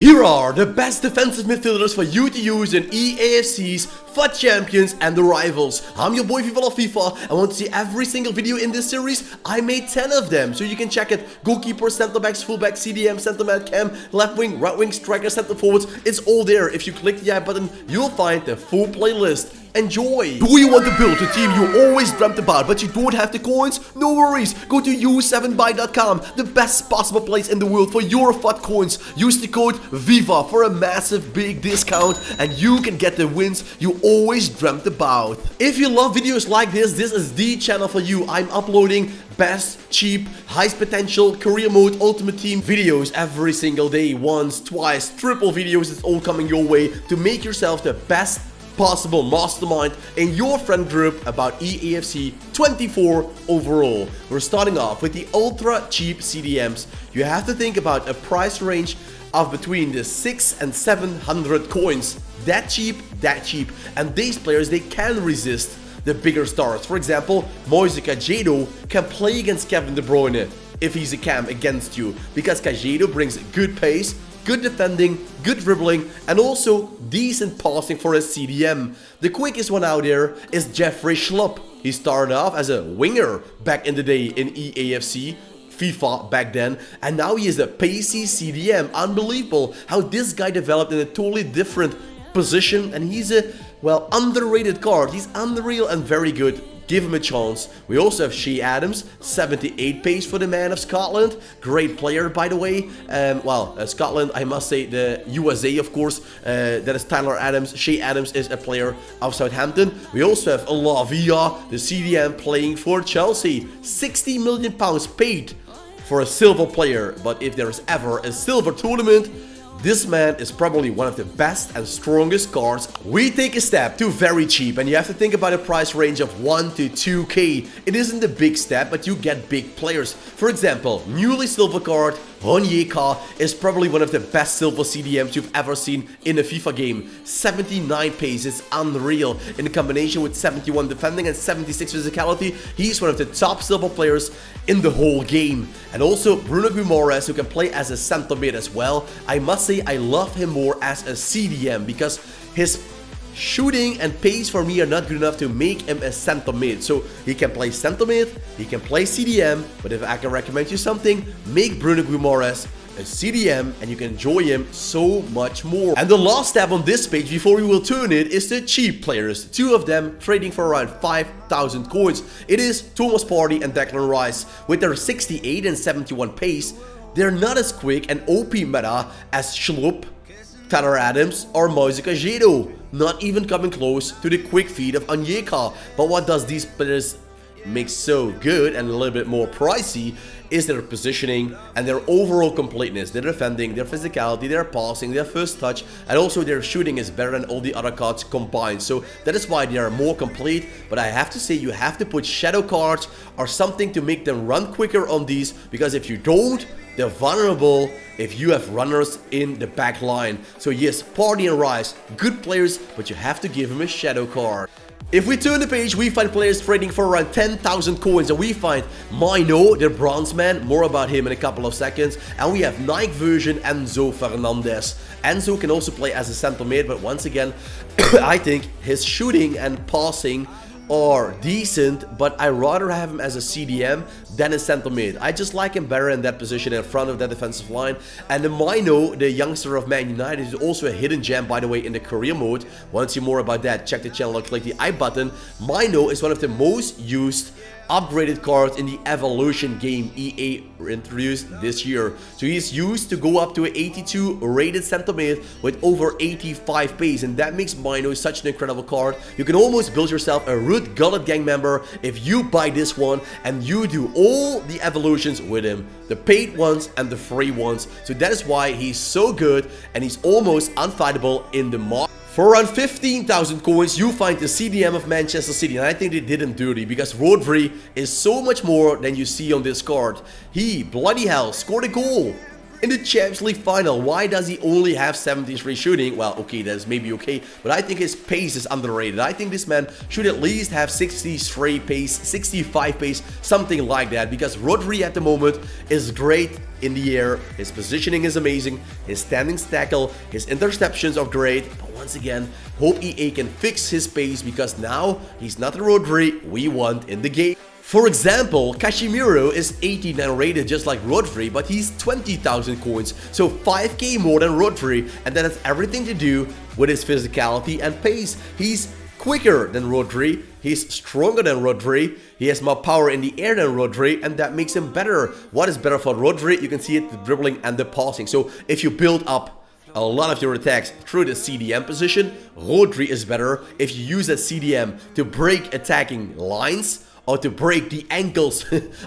Here are the best defensive midfielders for you to use in EAFC's FUT Champions and the Rivals. I'm your boy FIFA, and want to see every single video in this series? I made 10 of them, so you can check it. Goalkeeper, centre backs, fullback, CDM, centre mid, cam, left wing, right wing, striker, centre forwards. It's all there. If you click the I button, you'll find the full playlist. Enjoy! Do you want to build a team you always dreamt about, but you don't have the coins? No worries, go to u7buy.com, the best possible place in the world for your FUT coins. Use the code VIVA for a massive big discount, and you can get the wins you always dreamt about. If you love videos like this is the channel for you. I'm uploading best, cheap, highest potential, career mode, ultimate team videos every single day. Once, twice, triple videos, it's all coming your way to make yourself the best possible mastermind in your friend group about EAFC 24 overall. We're starting off with the ultra cheap CDMs. You have to think about a price range of between the 600 and 700 coins. That cheap, and these players, they can resist the bigger stars. For example, Moise Caicedo can play against Kevin De Bruyne if he's a cam against you, because Caicedo brings good pace, good defending, good dribbling, and also decent passing for a CDM. The quickest one out there is Jeffrey Schlupp. He started off as a winger back in the day in EAFC, FIFA back then, and now he is a pacey CDM. Unbelievable how this guy developed in a totally different position, and he's a, well, underrated card. He's unreal and very good. Give him a chance. We also have Shea Adams, 78 pace for the man of Scotland. Great player, by the way. Scotland, I must say, the USA, of course. That is Tyler Adams. Shea Adams is a player of Southampton. We also have Lavia, the CDM, playing for Chelsea. £60 million paid for a silver player. But if there is ever a silver tournament, this man is probably one of the best and strongest cards. We take a step to very cheap, and you have to think about a price range of 1 to 2k. It isn't a big step, but you get big players. For example, newly silver card Onyeka is probably one of the best silver CDMs you've ever seen in a FIFA game. 79 pace is unreal. In combination with 71 defending and 76 physicality, he's one of the top silver players in the whole game. And also Bruno Guimaraes, who can play as a centre mid as well. I must say I love him more as a CDM because his shooting and pace for me are not good enough to make him a center mid. So he can play center mid, he can play CDM, but if I can recommend you something, make Bruno Guimaraes a CDM and you can enjoy him so much more. And the last tab on this page before we will turn it is the cheap players. Two of them trading for around 5,000 coins. It is Thomas Partey and Declan Rice. With their 68 and 71 pace, they're not as quick and OP meta as Schlupp, Tyler Adams, or Moise Caicedo. Not even coming close to the quick feet of Onyeka. But what does these players make so good and a little bit more pricey is their positioning and their overall completeness. Their defending, their physicality, their passing, their first touch, and also their shooting is better than all the other cards combined. So that is why they are more complete. But I have to say, you have to put shadow cards or something to make them run quicker on these, because if you don't, they're vulnerable if you have runners in the back line. So yes, Partey and Rice, good players, but you have to give them a shadow card. If we turn the page, we find players trading for around 10,000 coins, and we find Mino, the bronze man, more about him in a couple of seconds, and we have Nike version Enzo Fernandez. Enzo can also play as a center mid, but once again, I think his shooting and passing are decent, but I rather have him as a CDM than a center mid. I just like him better in that position in front of that defensive line. And the Mino, the youngster of Man United, is also a hidden gem, by the way, in the career mode. Want to see more about that? Check the channel or click the I button. Mino is one of the most used upgraded cards in the evolution game EA introduced this year. So he's used to go up to an 82 rated center mid with over 85 pace, and that makes Mino such an incredible card. You can almost build yourself a root gullet gang member if you buy this one and you do all the evolutions with him, the paid ones and the free ones. So that is why he's so good, and he's almost unfightable in the market. For around 15,000 coins, you find the CDM of Manchester City, and I think they did him dirty because Rodri is so much more than you see on this card. He, bloody hell, scored a goal in the Champions League final. Why does he only have 73 shooting? Well, okay, that's maybe okay, but I think his pace is underrated. I think this man should at least have 63 pace, 65 pace, something like that, because Rodri at the moment is great in the air. His positioning is amazing, his standing tackle, his interceptions are great, but once again, hope EA can fix his pace, because now he's not the Rodri we want in the game. For example, Casemiro is 89 rated just like Rodri, but he's 20,000 coins, so 5k more than Rodri, and that has everything to do with his physicality and pace. He's quicker than Rodri, he's stronger than Rodri, he has more power in the air than Rodri, and that makes him better. What is better for Rodri? You can see it, the dribbling and the passing. So if you build up a lot of your attacks through the CDM position, Rodri is better. If you use that CDM to break attacking lines, or to break the ankles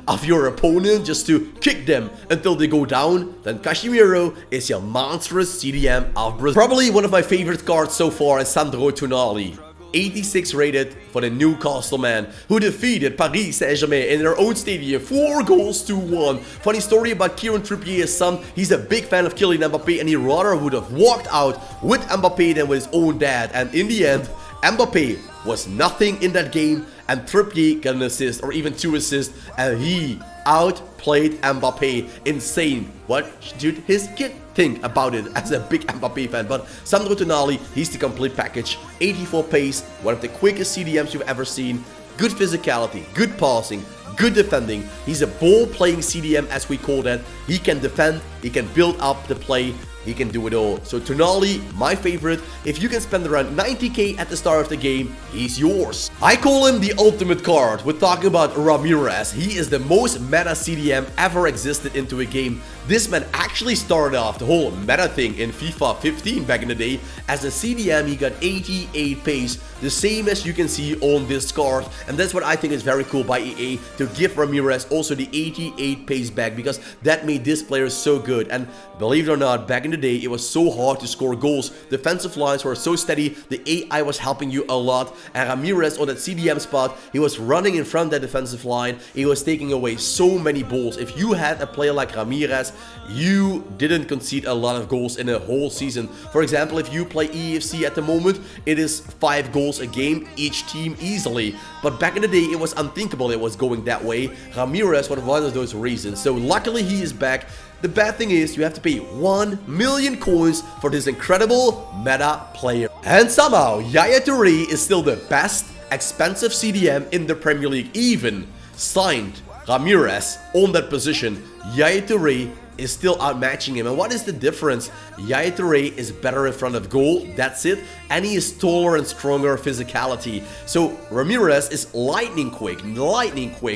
of your opponent, just to kick them until they go down, then Casemiro is your monstrous CDM of Brazil. Probably one of my favorite cards so far is Sandro Tonali. 86 rated for the Newcastle man who defeated Paris Saint-Germain in their own stadium 4-1. Funny story about Kieran Trippier's son, he's a big fan of Kylian Mbappé, and he rather would have walked out with Mbappé than with his own dad, and in the end, Mbappé was nothing in that game, and Trippier got an assist, or even 2 assists, and he outplayed Mbappé. Insane. What should his kid think about it as a big Mbappé fan? But Sandro Tonali, he's the complete package. 84 pace, one of the quickest CDMs you've ever seen. Good physicality, good passing, good defending. He's a ball-playing CDM, as we call that. He can defend, he can build up the play, he can do it all. So Tonali, my favorite. If you can spend around 90k at the start of the game, he's yours. I call him the ultimate card. We're talking about Ramirez. He is the most meta CDM ever existed into a game. This man actually started off the whole meta thing in FIFA 15 back in the day. As a CDM, he got 88 pace, the same as you can see on this card. And that's what I think is very cool by EA, to give Ramirez also the 88 pace back, because that made this player so good. And believe it or not, back in the day, it was so hard to score goals. Defensive lines were so steady, the AI was helping you a lot. And Ramirez on that CDM spot, he was running in front of that defensive line. He was taking away so many balls. If you had a player like Ramirez, you didn't concede a lot of goals in a whole season. For example, if you play EFC at the moment, it is 5 goals a game each team easily. But back in the day, it was unthinkable it was going that way. Ramirez was one of those reasons. So luckily he is back. The bad thing is you have to pay 1 million coins for this incredible meta player. And somehow Yaya Touré is still the best expensive CDM in the Premier League. Even signed Ramirez on that position, Yaya Touré is still outmatching him. And what is the difference? Yaya Touré is better in front of goal, that's it, and he is taller and stronger physicality. So Ramirez is lightning quick,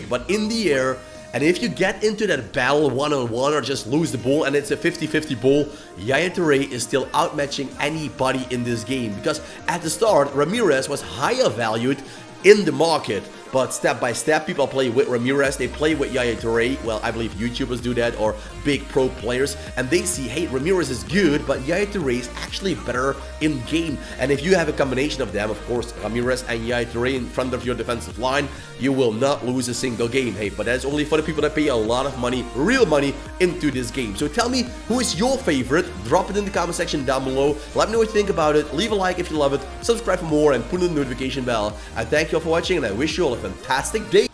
but in the air. And if you get into that battle one-on-one or just lose the ball and it's a 50-50 ball, Yaya Touré is still outmatching anybody in this game. Because at the start, Ramirez was higher valued in the market. But step by step, people play with Ramirez, they play with Yaya Touré. Well, I believe YouTubers do that, or big pro players, and they see, hey, Ramirez is good, but Yaya Touré is actually better in game. And if you have a combination of them, of course, Ramirez and Yaya Touré in front of your defensive line, you will not lose a single game. Hey, but that's only for the people that pay a lot of money, real money, into this game. So tell me, who is your favorite? Drop it in the comment section down below. Let me know what you think about it. Leave a like if you love it, subscribe for more, and put on the notification bell. I thank you all for watching, and I wish you all a fantastic day.